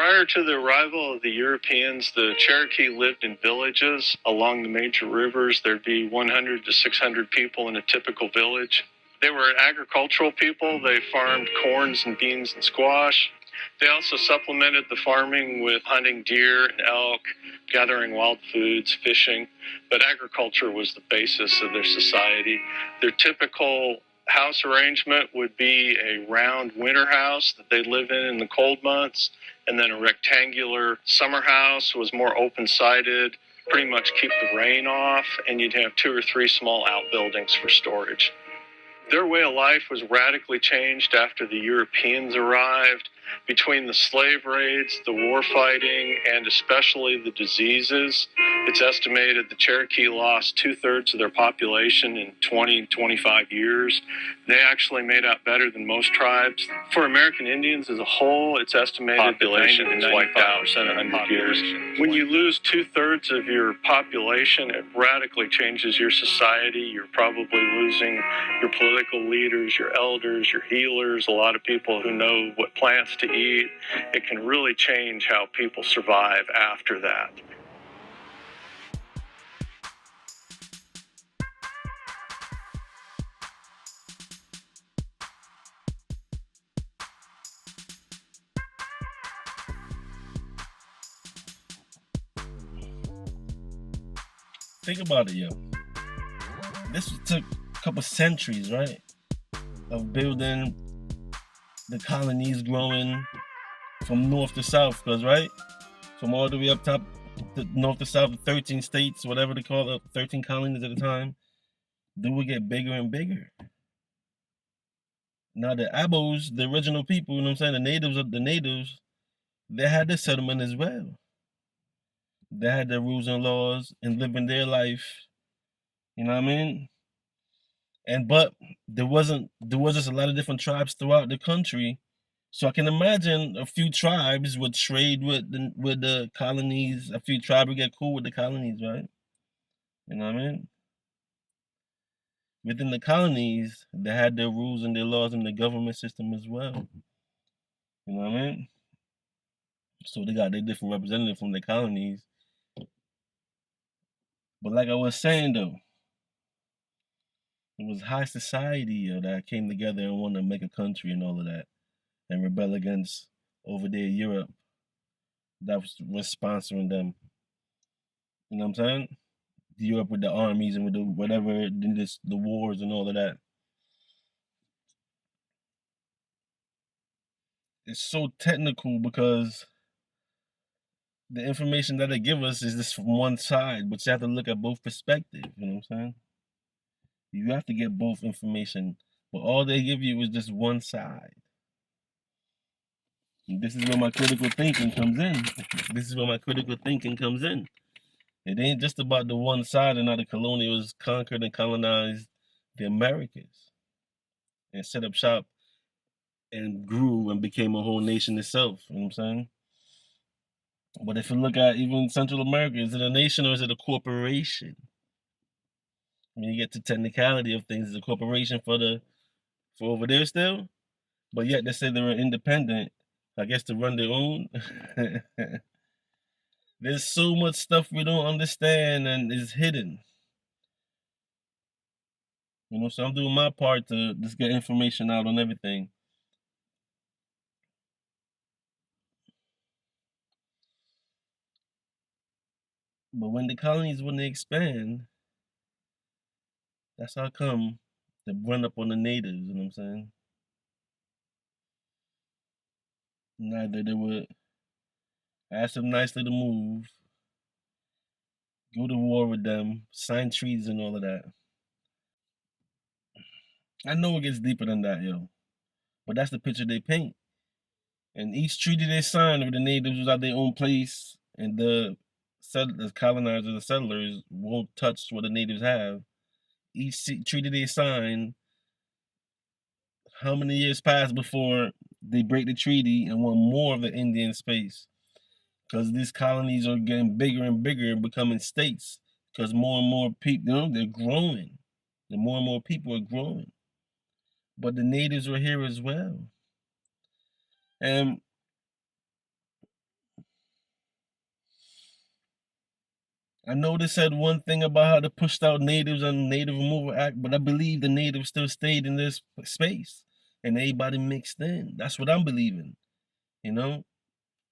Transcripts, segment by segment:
Prior to the arrival of the Europeans, the Cherokee lived in villages along the major rivers. There'd be 100 to 600 people in a typical village. They were agricultural people. They farmed corns and beans and squash. They also supplemented the farming with hunting deer and elk, gathering wild foods, fishing. But agriculture was the basis of their society. Their typical house arrangement would be a round winter house that they live in the cold months, and then a rectangular summer house was more open-sided, pretty much keep the rain off, and you'd have 2 or 3 small outbuildings for storage. Their way of life was radically changed after the Europeans arrived. Between the slave raids, the war fighting, and especially the diseases, it's estimated the Cherokee lost 2/3 of their population in 20, 25 years. They actually made out better than most tribes. For American Indians as a whole, it's estimated population is wiped out in 100 years. When you lose 2/3 of your population, it radically changes your society. You're probably losing your political leaders, your elders, your healers, a lot of people who know what plants to eat. It can really change how people survive after that. Think about it, yo. This took a couple centuries, right? Of building the colonies, growing from north to south, because right, from all the way up top, the north to south, the 13 states, whatever they call it, 13 colonies at the time, they would get bigger and bigger. Now the Abos, the original people, you know what I'm saying, the natives, they had their settlement as well. They had their rules and laws and living their life, you know what I mean? But there was just a lot of different tribes throughout the country. So I can imagine a few tribes would trade with the colonies. A few tribes would get cool with the colonies, right? You know what I mean? Within the colonies, they had their rules and their laws and the government system as well. You know what I mean? So they got their different representatives from the colonies. But like I was saying though, it was high society that came together and wanted to make a country and all of that, and rebel against over there Europe that was sponsoring them. You know what I'm saying? Europe with the armies and with the whatever, the wars and all of that. It's so technical because the information that they give us is just from one side, but you have to look at both perspectives. You know what I'm saying? You have to get both information, but all they give you is just one side. And this is where my critical thinking comes in. This is where my critical thinking comes in. It ain't just about the one side and how the colonials conquered and colonized the Americas and set up shop and grew and became a whole nation itself. You know what I'm saying? But if you look at even Central America, is it a nation or is it a corporation? When you get to technicality of things, it's a corporation for over there still, but yet they say they were independent, I guess, to run their own. There's so much stuff we don't understand and is hidden. You know, so I'm doing my part to just get information out on everything. But when the colonies, when they expand, that's how come they run up on the natives, you know what I'm saying? Neither they would ask them nicely to move, go to war with them, sign treaties and all of that. I know it gets deeper than that, yo. But that's the picture they paint. And each treaty they signed with the natives was at their own place, and the colonizers, the settlers, won't touch what the natives have. Each treaty they sign, how many years pass before they break the treaty and want more of the Indian space? Because these colonies are getting bigger and bigger and becoming states. Because more and more people, they're growing. And more and more people are growing. But the natives were here as well. And I know they said one thing about how they pushed out natives and Native Removal Act, but I believe the natives still stayed in this space and everybody mixed in. That's what I'm believing, you know?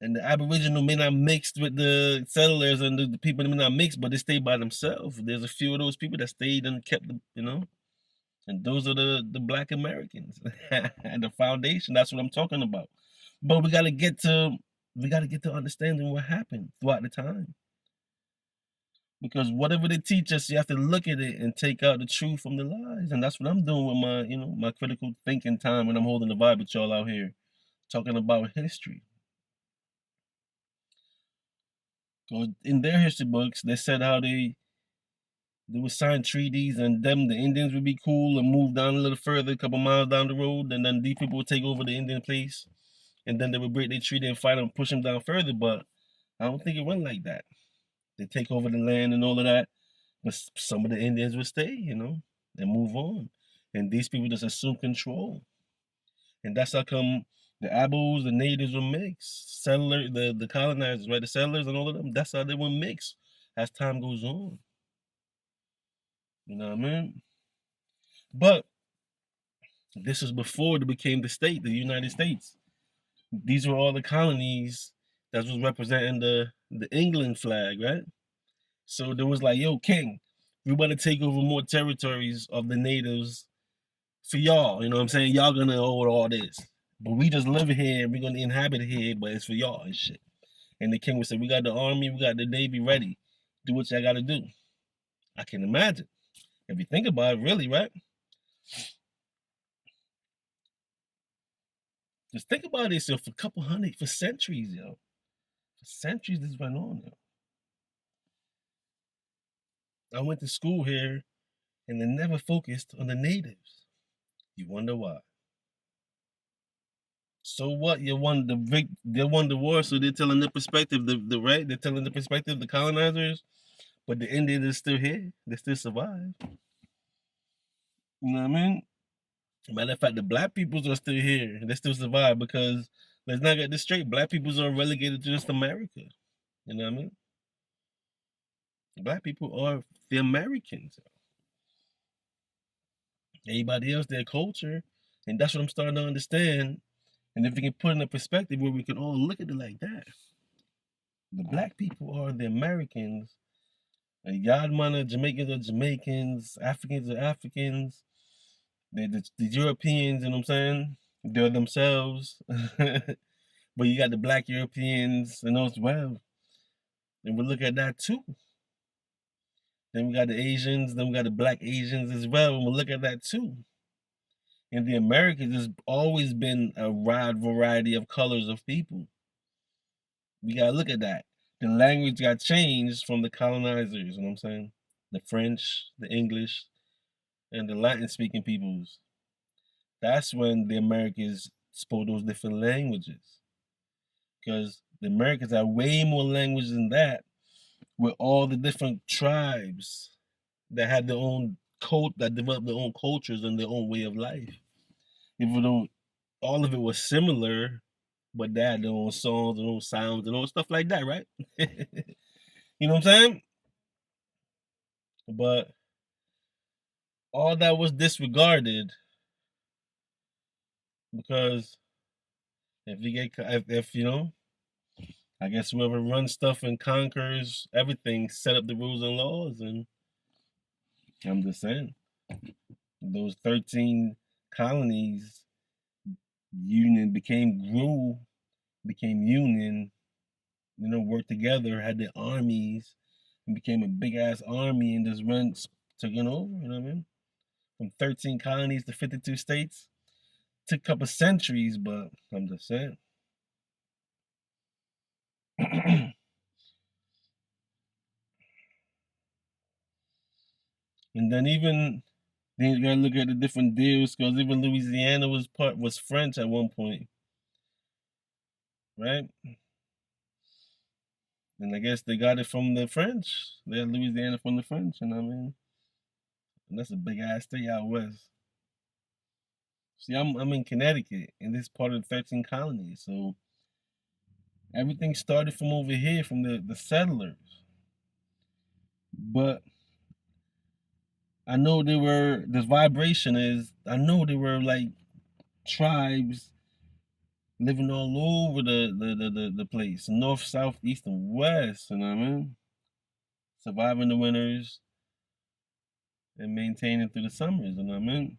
And the Aboriginal may not mixed with the settlers and the people may not mix, but they stayed by themselves. There's a few of those people that stayed and kept the, and those are the Black Americans and the foundation. That's what I'm talking about. But we gotta get to understanding what happened throughout the time. Because whatever they teach us, you have to look at it and take out the truth from the lies. And that's what I'm doing with my critical thinking time when I'm holding the vibe with y'all out here, talking about history. Because in their history books, they said how they would sign treaties and the Indians would be cool and move down a little further, a couple miles down the road, and then these people would take over the Indian place. And then they would break their treaty and fight them, push them down further. But I don't think it went like that. They take over the land and all of that. But some of the Indians would stay, and move on. And these people just assume control. And that's how come the Abos, the natives were mixed. The colonizers, right? The settlers and all of them, that's how they were mixed as time goes on. You know what I mean? But this is before they became the state, the United States. These were all the colonies that was representing the England flag, right? So there was like, yo, King, we want to take over more territories of the natives for y'all. You know what I'm saying? Y'all gonna hold all this. But we just live here, we're gonna inhabit here, but it's for y'all and shit. And the king would say, we got the army, we got the navy ready. Do what y'all gotta do. I can imagine. If you think about it, really, right? Just think about this, yo, for centuries, yo. For centuries this went on, yo. I went to school here and they never focused on the natives. You wonder why. So what? They won the war, so they're telling the perspective, the right? They're telling the perspective, the colonizers, but the Indians are still here. They still survive. You know what I mean? Matter of fact, the black peoples are still here. They still survive because let's not get this straight. Black peoples are relegated to just America. You know what I mean? Black people are the Americans. Everybody else, their culture, and that's what I'm starting to understand. And if we can put in a perspective where we can all look at it like that, the black people are the Americans, and Yadman are Jamaicans, Africans are Africans, the Europeans, you know what I'm saying? They're themselves. But you got the black Europeans and those well. And we look at that too. Then we got the Asians, then we got the black Asians as well, and we look at that too. In the Americas, there's always been a wide variety of colors of people. We gotta look at that. The language got changed from the colonizers, you know what I'm saying? The French, the English, and the Latin speaking peoples. That's when the Americans spoke those different languages. Because the Americans have way more languages than that, with all the different tribes that had their own cult that developed their own cultures and their own way of life. Even though all of it was similar, but they had their own songs, their own sounds, and all stuff like that, right? You know what I'm saying? But all that was disregarded because if I guess whoever runs stuff and conquers everything set up the rules and laws, and I'm just saying those 13 colonies union became union, worked together, had their armies, and became a big ass army and just took it over, you know what I mean? From 13 colonies to 52 states. Took a couple centuries, but I'm just saying. And then you gotta look at the different deals because even Louisiana was French at one point, right? And I guess they got it from the French. They had Louisiana from the French, you know what I mean? And that's a big ass state out west. See, I'm in Connecticut, and this is part of the 13 colonies. So everything started from over here, from the settlers. But I know there were this vibration is I know there were like tribes living all over the place, north, south, east, and west, you know what I mean? Surviving the winters and maintaining through the summers, you know what I mean?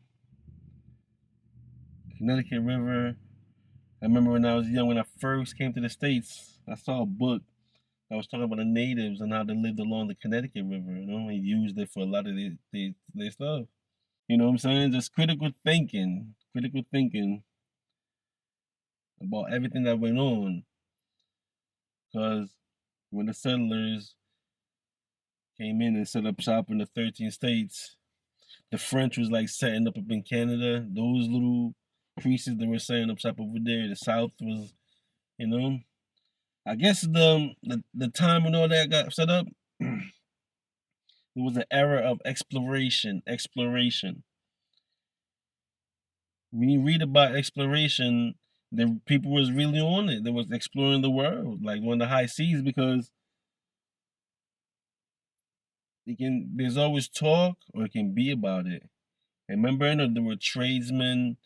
Connecticut River. I remember when I was young, when I first came to the States, I saw a book that was talking about the natives and how they lived along the Connecticut River, you know, and used it for a lot of their stuff. You know what I'm saying? Just critical thinking about everything that went on. Because when the settlers came in and set up shop in the 13 states, the French was like setting up in Canada. Those little creases that were setting up shop over there. The South was, you know, I guess the time when all that got set up, it was an era of exploration. Exploration. When you read about exploration, the people was really on it. They was exploring the world, like on the high seas, because there's always talk or it can be about it. And remember, you know, there were tradesmen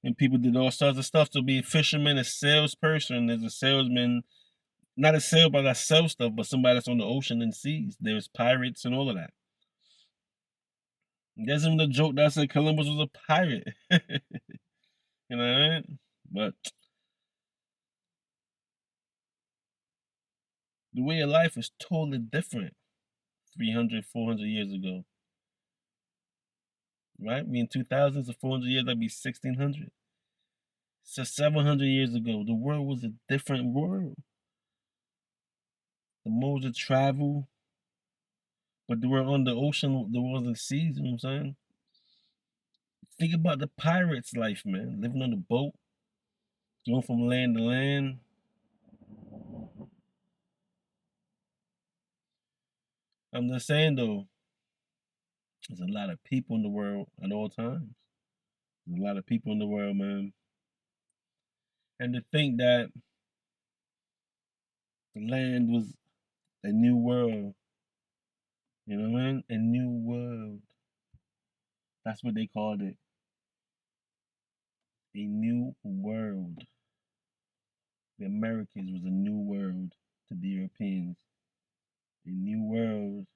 and people did all sorts of stuff. To be a fisherman, a salesperson, there's a salesman, not a sale, but that sell stuff, but somebody that's on the ocean and seas. There's pirates and all of that. There's even the joke that said Columbus was a pirate. You know what I mean? But the way of life is totally different 300, 400 years ago. Right? We in 2000s or 400 years, that'd be 1600. So 700 years ago, the world was a different world. The modes of travel, but they were on the ocean, there wasn't seas, you know what I'm saying? Think about the pirates' life, man. Living on the boat, going from land to land. I'm just saying though, there's a lot of people in the world at all times. There's a lot of people in the world, man. And to think that the land was a new world, you know what I mean? A new world. That's what they called it. A new world. The Americans was a new world to the Europeans. A new world.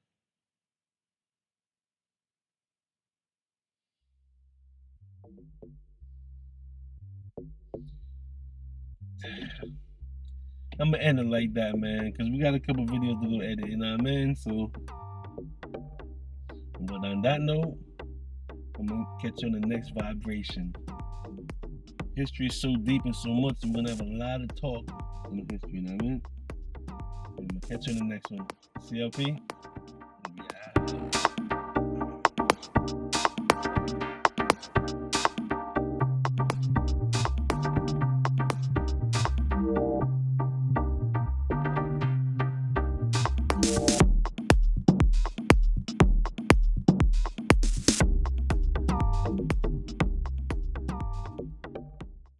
I'm gonna end it like that, man, because we got a couple videos to go edit, you know what I mean? So, but on that note, I'm gonna catch you on the next vibration. History is so deep and so much, we're gonna have a lot of talk on the history, you know what I mean? I'm gonna catch you on the next one. CLP? Yeah.